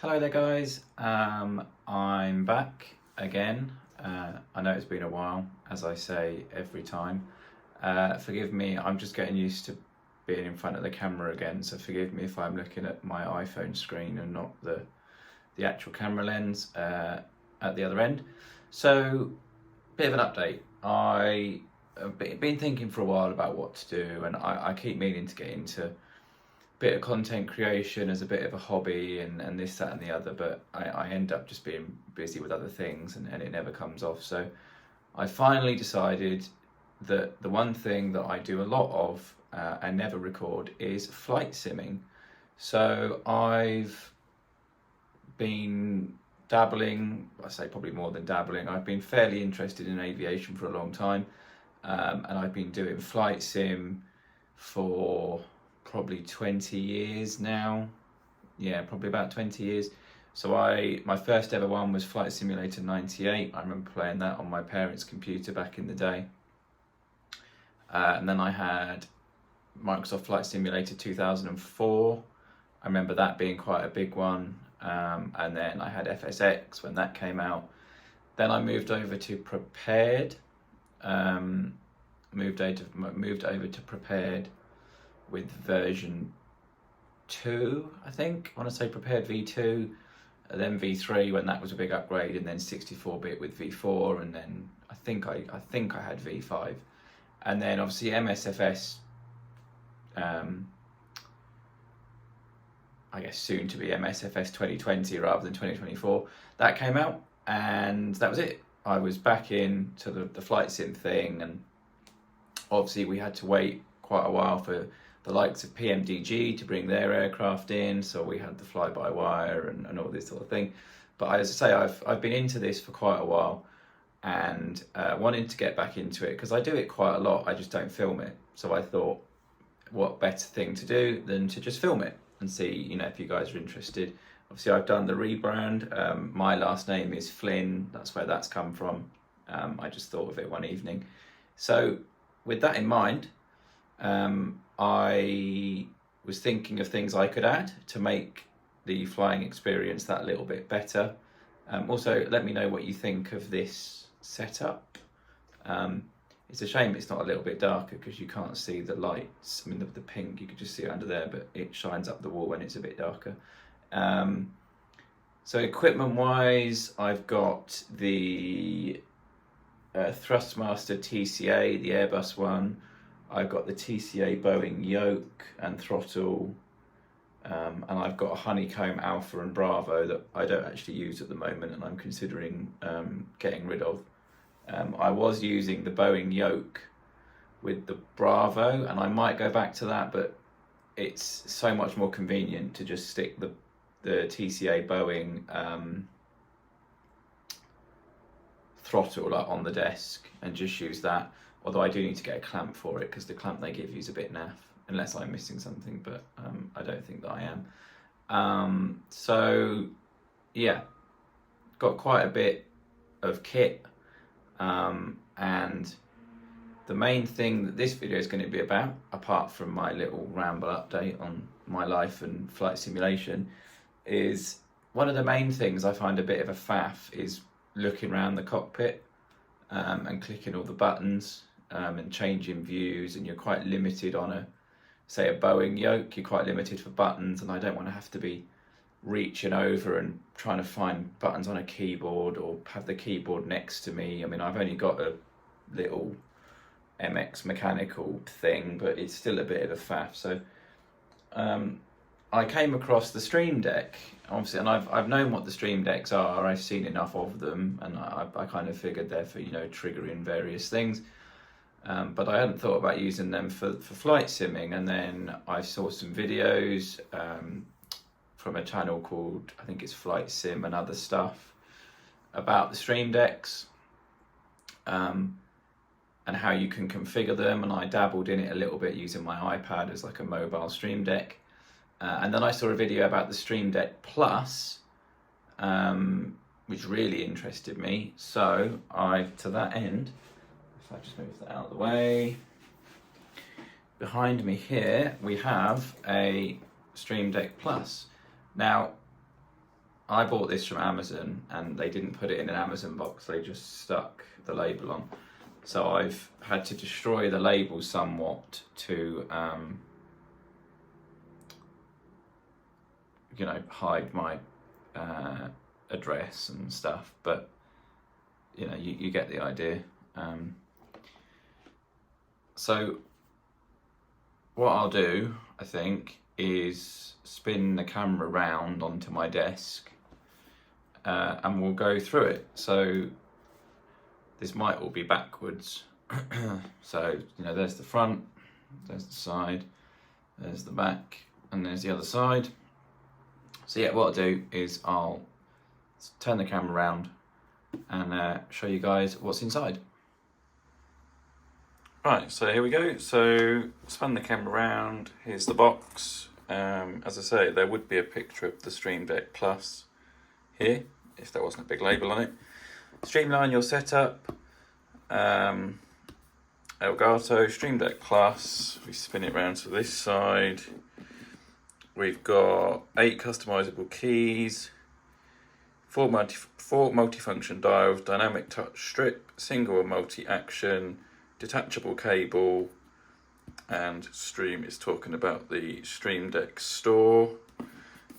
Hello there guys, I'm back again. I know it's been a while, as I say every time. Forgive me, I'm just getting used to being in front of the camera again, so forgive me if I'm looking at my iPhone screen and not the actual camera lens at the other end. So, bit of an update. I've been thinking for a while about what to do, and I keep meaning to get into bit of content creation as a bit of a hobby and this, that and the other, but I end up just being busy with other things and it never comes off. So I finally decided that the one thing that I do a lot of and never record is flight simming. So I've been dabbling, I say probably more than dabbling, I've been fairly interested in aviation for a long time, and I've been doing flight sim for probably 20 years now. Yeah, probably about 20 years. So my first ever one was Flight Simulator 98. I remember playing that on my parents' computer back in the day. And then I had Microsoft Flight Simulator 2004. I remember that being quite a big one. And then I had FSX when that came out. Then I moved over to Prepared. Moved over to Prepared with version 2, I think. I want to say Prepared V2, then V3 when that was a big upgrade, and then 64-bit with V4, and then I think I had V5, and then obviously MSFS. I guess soon to be MSFS 2020 rather than 2024. That came out, and that was it. I was back into the flight sim thing, and obviously we had to wait quite a while for the likes of PMDG to bring their aircraft in, so we had the fly-by-wire and all this sort of thing. But as I say, I've been into this for quite a while, and wanting to get back into it because I do it quite a lot. I just don't film it. So I thought, what better thing to do than to just film it and see, if you guys are interested. Obviously, I've done the rebrand. My last name is Flynn. That's where that's come from. I just thought of it one evening. So with that in mind, I was thinking of things I could add to make the flying experience that little bit better. Also, let me know what you think of this setup. It's a shame it's not a little bit darker because you can't see the lights. I mean, the pink, you could just see it under there, but it shines up the wall when it's a bit darker. So equipment-wise, I've got the Thrustmaster TCA, the Airbus one. I've got the TCA Boeing yoke and throttle, and I've got a Honeycomb Alpha and Bravo that I don't actually use at the moment and I'm considering getting rid of. I was using the Boeing yoke with the Bravo, and I might go back to that, but it's so much more convenient to just stick the TCA Boeing throttle up on the desk and just use that. Although I do need to get a clamp for it because the clamp they give you is a bit naff, unless I'm missing something, but I don't think that I am. So yeah, got quite a bit of kit, and the main thing that this video is going to be about, apart from my little ramble update on my life and flight simulation, is one of the main things I find a bit of a faff is looking around the cockpit and clicking all the buttons and changing views, and you're quite limited on a Boeing yoke, you're quite limited for buttons, and I don't want to have to be reaching over and trying to find buttons on a keyboard or have the keyboard next to me. I mean, I've only got a little MX mechanical thing, but it's still a bit of a faff. So I came across the Stream Deck, obviously, and I've known what the Stream Decks are. I've seen enough of them, and I kind of figured they're for triggering various things. But I hadn't thought about using them for flight simming, and then I saw some videos from a channel called, I think it's Flight Sim and Other Stuff, about the Stream Decks and how you can configure them, and I dabbled in it a little bit using my iPad as like a mobile Stream Deck. And then I saw a video about the Stream Deck Plus, which really interested me. So to that end, if I just move that out of the way, behind me here we have a Stream Deck Plus. Now, I bought this from Amazon and they didn't put it in an Amazon box, they just stuck the label on. So I've had to destroy the label somewhat to, you know, hide my address and stuff, but you know, you get the idea. So what I'll do, I think, is spin the camera round onto my desk and we'll go through it. So this might all be backwards. So, you know, there's the front, there's the side, there's the back, and there's the other side. So yeah, what I'll do is I'll turn the camera around and show you guys what's inside. Right, so here we go. So spun the camera around, here's the box. As I say, there would be a picture of the Stream Deck Plus here, if there wasn't a big label on it. Streamline your setup. Elgato Stream Deck Plus. We spin it around to this side. We've got 8 customizable keys, 4 multifunction dials, dynamic touch strip, single and multi-action, detachable cable, and Stream is talking about the Stream Deck store.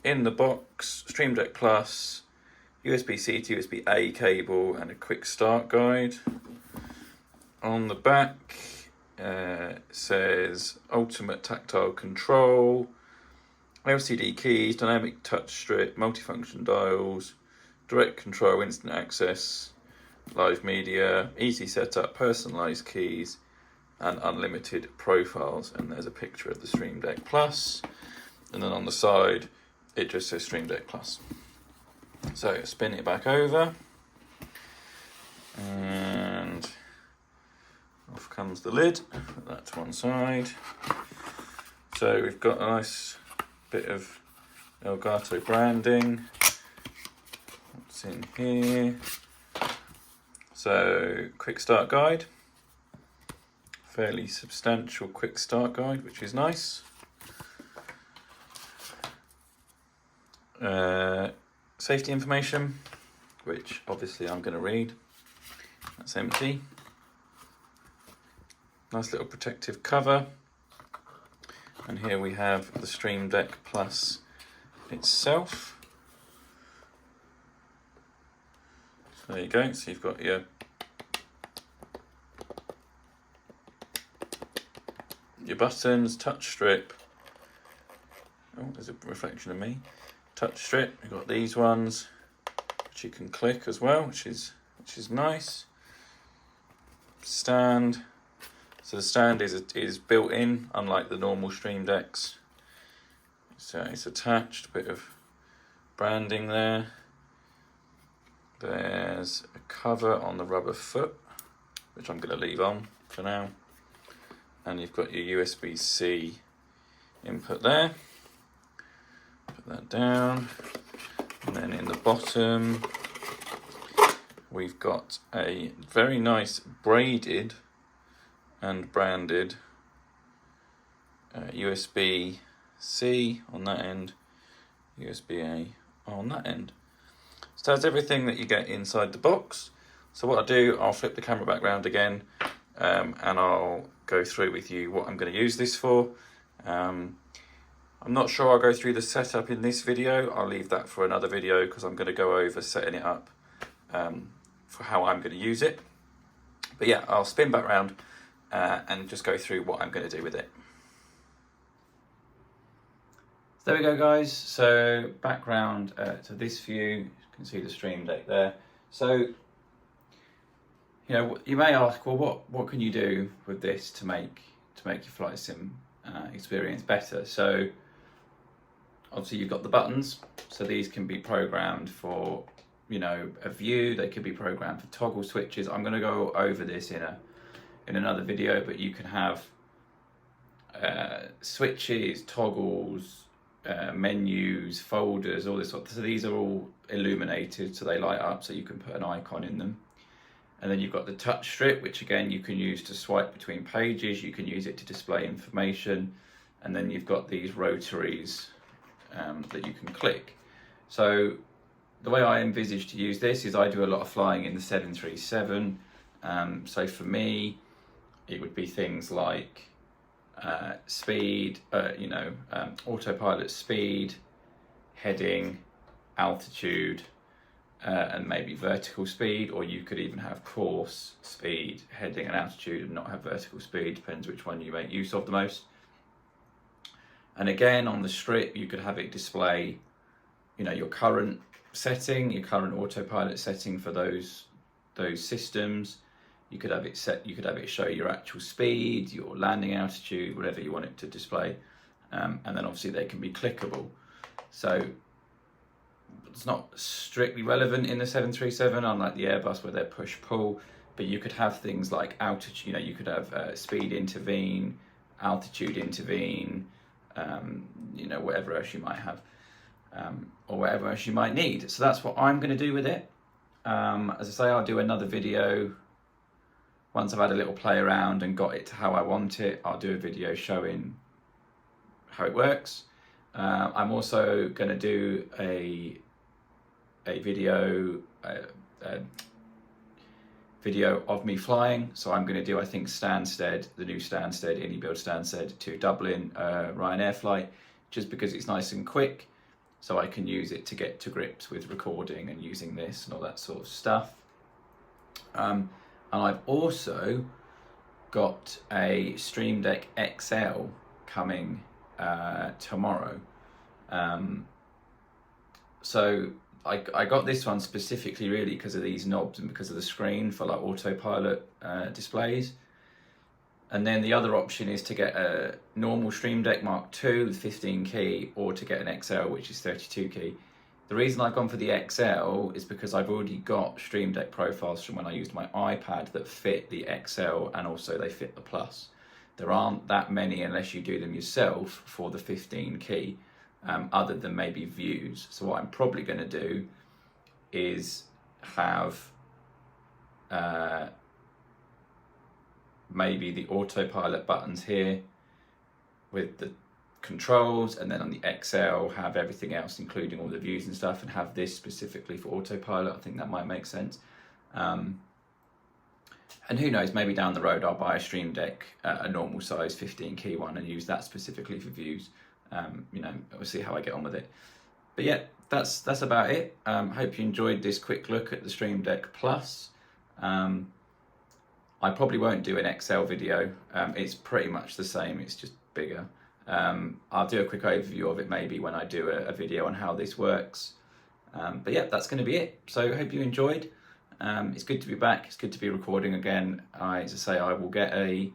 In the box, Stream Deck Plus, USB-C to USB-A cable, and a quick start guide. On the back, says ultimate tactile control, LCD keys, dynamic touch strip, multifunction dials, direct control, instant access, live media, easy setup, personalized keys, and unlimited profiles. And there's a picture of the Stream Deck Plus. And then on the side, it just says Stream Deck Plus. So spin it back over. And off comes the lid. Put that to one side. So we've got a nice bit of Elgato branding. What's in here? So, quick start guide. Fairly substantial quick start guide, which is nice. Safety information, which obviously I'm going to read. That's empty. Nice little protective cover. And here we have the Stream Deck Plus itself. So there you go. So you've got your buttons, touch strip. Oh, there's a reflection of me. Touch strip. You've got these ones, which you can click as well, which is nice. Stand. So the stand is built in, unlike the normal Stream Decks. So it's attached, a bit of branding there. There's a cover on the rubber foot, which I'm going to leave on for now. And you've got your USB-C input there. Put that down. And then in the bottom, we've got a very nice braided and branded USB-C on that end, USB-A on that end. So that's everything that you get inside the box. So what I'll do, I'll flip the camera back round again and I'll go through with you what I'm going to use this for. I'm not sure I'll go through the setup in this video. I'll leave that for another video because I'm going to go over setting it up for how I'm going to use it. But yeah, I'll spin back round and just go through what I'm going to do with it. So there we go, guys. So background to this view, you can see the Stream Deck there. So, you know, you may ask, well, what can you do with this to make your flight sim experience better? So obviously you've got the buttons. So these can be programmed for, you know, a view. They could be programmed for toggle switches. I'm going to go over this in another video, but you can have switches, toggles, menus, folders, all this sort of. So these are all illuminated, so they light up, so you can put an icon in them. And then you've got the touch strip, which again you can use to swipe between pages. You can use it to display information. And then you've got these rotaries that you can click. So the way I envisage to use this is I do a lot of flying in the 737. So for me, it would be things like speed, autopilot speed, heading, altitude, and maybe vertical speed, or you could even have course, speed, heading and altitude and not have vertical speed, depends which one you make use of the most. And again, on the strip, you could have it display, your current setting, your current autopilot setting for those systems. You could have it set. You could have it show your actual speed, your landing altitude, whatever you want it to display, and then obviously they can be clickable. So it's not strictly relevant in the 737, unlike the Airbus where they're push-pull. But you could have things like altitude. You could have speed intervene, altitude intervene, whatever else you might have, or whatever else you might need. So that's what I'm going to do with it. As I say, I'll do another video once I've had a little play around and got it to how I want it. I'll do a video showing how it works. I'm also going to do a video of me flying. So I'm going to do, I think, Stansted, the new Stansted, Indie Build Stansted to Dublin Ryanair flight, just because it's nice and quick, so I can use it to get to grips with recording and using this and all that sort of stuff. And I've also got a Stream Deck XL coming tomorrow. So I got this one specifically really because of these knobs and because of the screen for like autopilot displays. And then the other option is to get a normal Stream Deck Mark II with 15 key, or to get an XL which is 32 key. The reason I've gone for the XL is because I've already got Stream Deck profiles from when I used my iPad that fit the XL, and also they fit the Plus. There aren't that many unless you do them yourself for the 15 key, other than maybe views. So what I'm probably going to do is have maybe the autopilot buttons here with the controls, and then on the XL have everything else, including all the views and stuff, and have this specifically for autopilot. I think that might make sense. And who knows, maybe down the road I'll buy a Stream Deck, a normal size 15 key one, and use that specifically for views. We'll see how I get on with it. But yeah, that's about it. Hope you enjoyed this quick look at the Stream Deck Plus. I probably won't do an XL video. It's pretty much the same, it's just bigger. I'll do a quick overview of it maybe when I do a video on how this works. But yeah, that's going to be it. So hope you enjoyed. It's good to be back. It's good to be recording again. As I say, I will get an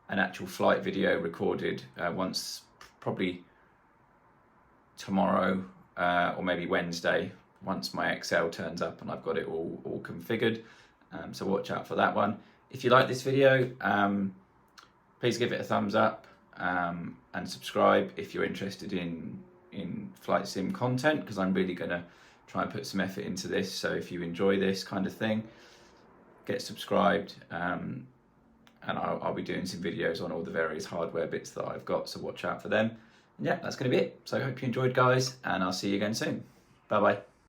actual flight video recorded once, probably tomorrow or maybe Wednesday, once my XL turns up and I've got it all configured. So watch out for that one. If you like this video, please give it a thumbs up and subscribe if you're interested in flight sim content, because I'm really going to try and put some effort into this. So if you enjoy this kind of thing, get subscribed, and I'll be doing some videos on all the various hardware bits that I've got, so watch out for them. And yeah, that's going to be it. So I hope you enjoyed, guys, and I'll see you again soon. Bye bye.